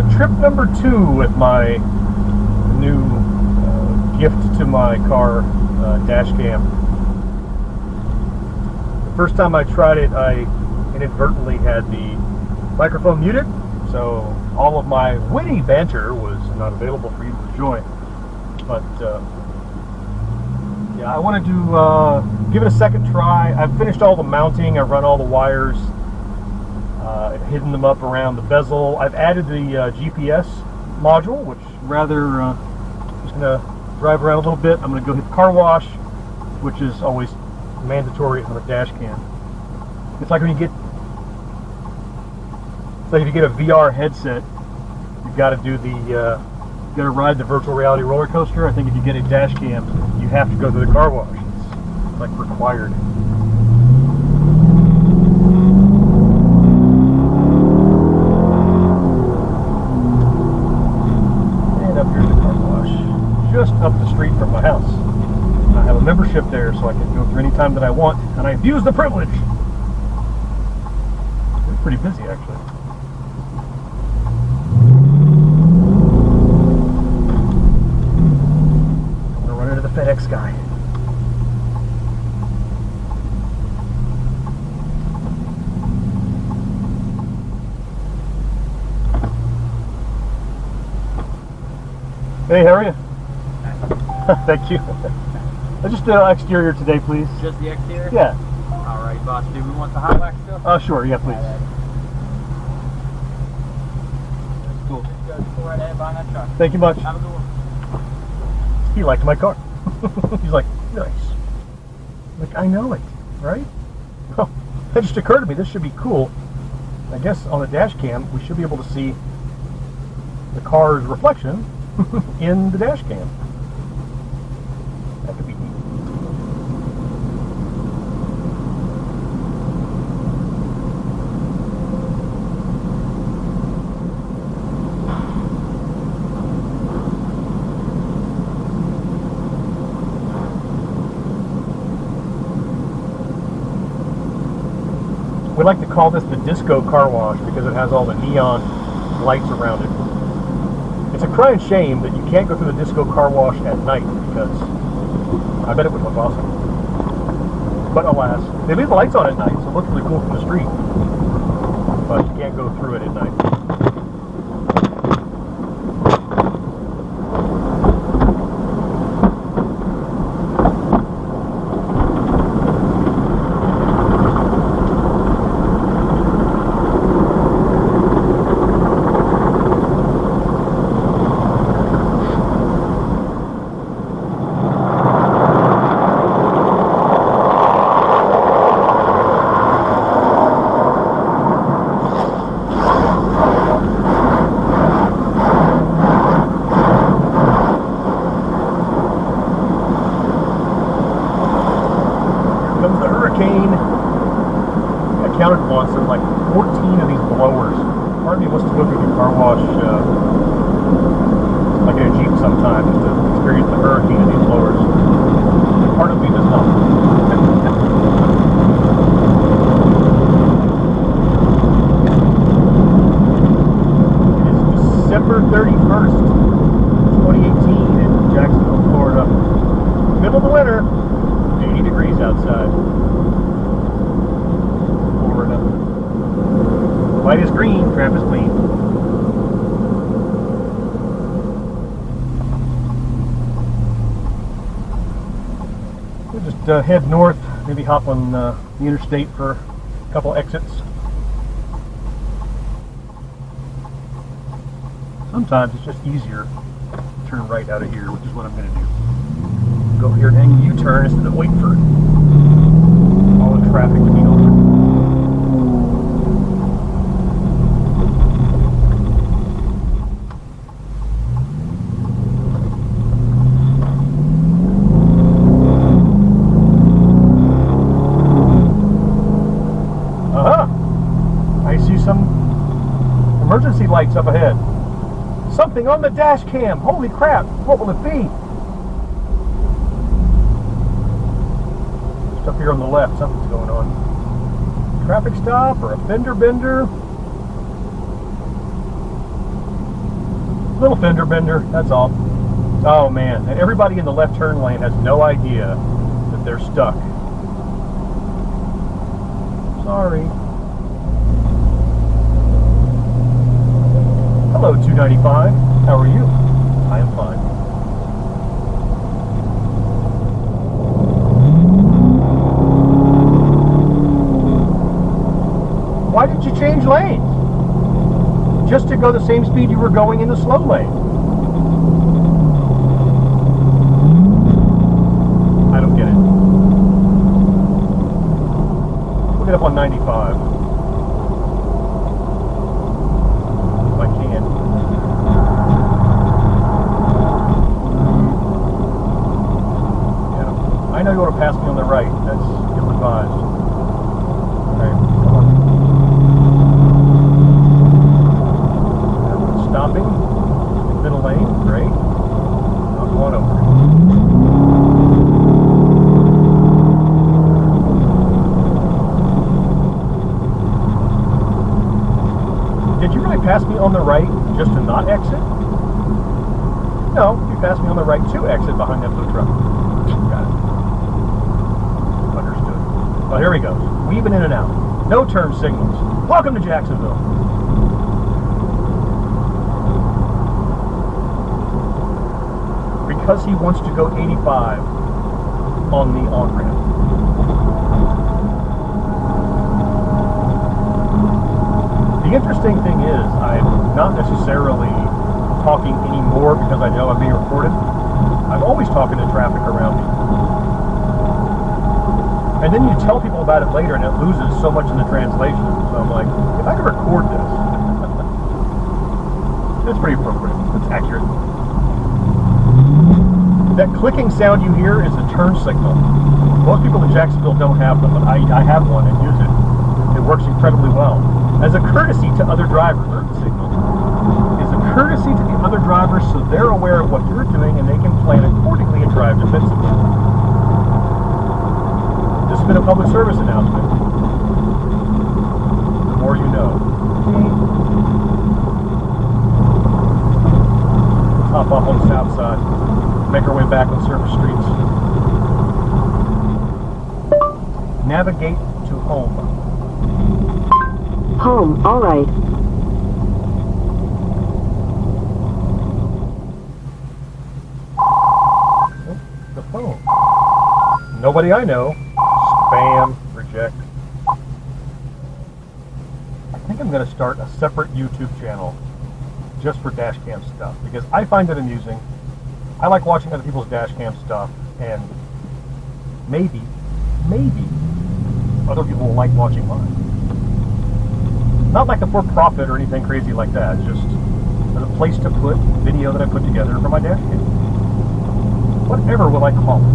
trip number 2 with my new gift to my car dash cam. The first time I tried it, I inadvertently had the microphone muted, so all of my witty banter was not available for you to enjoy. But yeah, I wanted to give it a second try. I've finished all the mounting. I've run all the wires. I've hidden them up around the bezel. I've added the GPS module, which rather just gonna drive around a little bit. I'm gonna go hit the car wash, which is always mandatory on a dash cam. It's like when you get, if you get a VR headset, you've got to do the, you got to ride the virtual reality roller coaster. I think if you get a dash cam, you have to go through the car wash. It's like required. And up here's the car wash, just up the street from my house. I have a membership there, so I can go through any time that I want, and I abuse the privilege. It's pretty busy, actually. I'm gonna run into the FedEx guy. Hey, how are you? Thank you. Just the exterior today, please. Just the exterior? Yeah. Alright, boss. Do we want the hot wax still? Sure, yeah, please. That's cool. Just go right ahead behind that truck. Thank you much. Have a good one. He liked my car. He's like, nice. Like, I know it, right? Oh, that just occurred to me. This should be cool. I guess on the dash cam, we should be able to see the car's reflection in the dash cam. That could be neat. We like to call this the disco car wash because it has all the neon lights around it. It's a crying shame that you can't go through the disco car wash at night because I bet it would look awesome. But alas, they leave the lights on at night, so it looks really cool from the street. But you can't go through it at night. I counted once, there's like 14 of these blowers. Part of me wants to go through the car wash like in a Jeep sometime just to experience the hurricane of these blowers. Part of me does not. It is December 31st, 2018 in Jacksonville, Florida. Middle of the winter, 80 degrees outside. Light is green, traffic is clean. We'll just head north, maybe hop on the interstate for a couple exits. Sometimes it's just easier to turn right out of here, which is what I'm going to do. Go here and hang a U-turn instead of waiting for all the traffic to be over. Emergency lights up ahead. Something on the dash cam. Holy crap. What will it be? Just up here on the left, something's going on. Traffic stop or a fender bender? Little fender bender, that's all. Oh man, and everybody in the left turn lane has no idea that they're stuck. Sorry. Hello, 295. How are you? I am fine. Why did you change lanes? Just to go the same speed you were going in the slow lane. I don't get it. We'll get up on 95. If I can. Yeah. I know you want to pass me on the right. That's ill-advised. Okay, come on. Stopping, middle lane, great. I'm going over. Did you really pass me on the right just to not exit? No, you passed me on the right to exit behind that blue truck. Got it. Understood. Well, here we go. Weaving in and out. No turn signals. Welcome to Jacksonville. Because he wants to go 85 on the on-ramp. The interesting thing is, I'm not necessarily talking anymore because I know I'm being recorded. I'm always talking to traffic around me. And then you tell people about it later and it loses so much in the translation. So I'm like, if I could record this, it's pretty appropriate. It's accurate. That clicking sound you hear is a turn signal. Most people in Jacksonville don't have them, but I have one and use it. It works incredibly well. As a courtesy to other drivers, turn signal is a courtesy to the other drivers so they're aware of what you're doing and they can plan accordingly and drive defensively. This has been a public service announcement. The more you know. Hop off on the south side. Make our way back on surface streets. Navigate to home. Home, all right. Oh, the phone. Nobody I know. Spam. Reject. I think I'm going to start a separate YouTube channel just for dashcam stuff because I find it amusing. I like watching other people's dashcam stuff, and maybe other people will like watching mine. Not like a for-profit or anything crazy like that. It's just a place to put video that I put together for my dashcam. Whatever will I call it?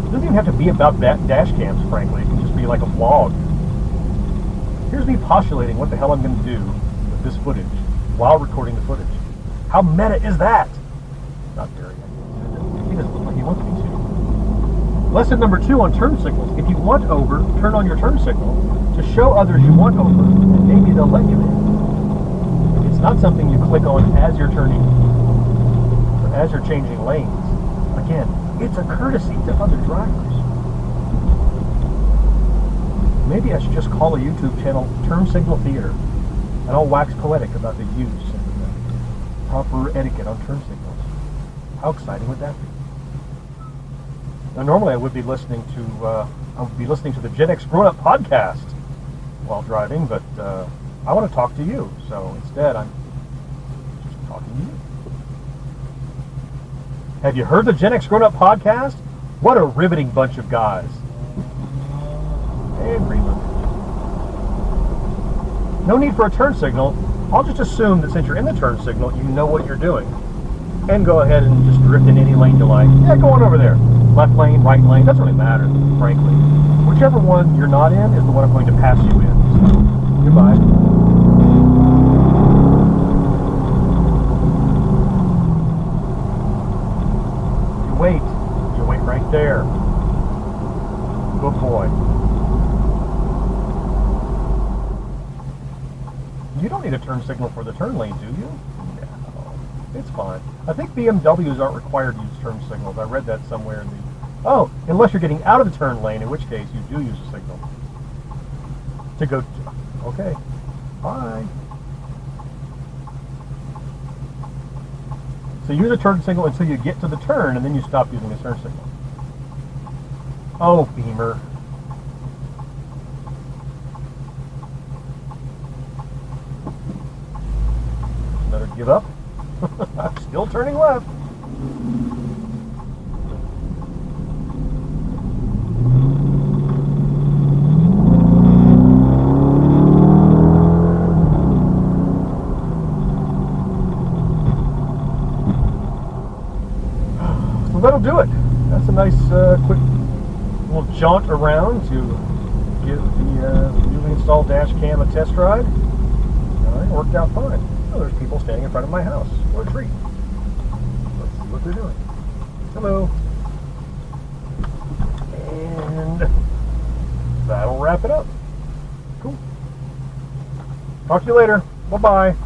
It doesn't even have to be about dashcams, frankly. It can just be like a vlog. Here's me postulating what the hell I'm going to do with this footage while recording the footage. How meta is that? Not very. He doesn't look like he wants me to. Lesson number 2 on turn signals. If you want over, turn on your turn signal to show others you want over, and maybe they'll let you in. It's not something you click on as you're turning, or as you're changing lanes. Again, it's a courtesy to other drivers. Maybe I should just call a YouTube channel Turn Signal Theater, and I'll wax poetic about the use and the proper etiquette on turn signals. How exciting would that be? Now, normally I would be listening to the Gen X Grown Up podcast while driving, but I want to talk to you, so instead I'm just talking to you. Have you heard the Gen X Grown Up podcast? What a riveting bunch of guys. And Greenland. No need for a turn signal. I'll just assume that since you're in the turn signal, you know what you're doing. And go ahead and just drift in any lane you like. Yeah, go on over there. Left lane, right lane, doesn't really matter, frankly. Whichever one you're not in is the one I'm going to pass you in. So, goodbye. You wait right there. Good boy. need a turn signal for the turn lane, do you? No, it's fine. I think BMWs aren't required to use turn signals. I read that somewhere in the... Oh, unless you're getting out of the turn lane, in which case you do use a signal. To go... Okay. Bye. So use a turn signal until you get to the turn, and then you stop using a turn signal. Oh, Beamer. Better give up. I'm still turning left. So that'll do it. That's a nice quick little jaunt around to give the newly installed dash cam a test ride. It worked out fine. Oh, there's people standing in front of my house. What a treat. Let's see what they're doing. Hello. And that'll wrap it up. Cool. Talk to you later. Bye-bye.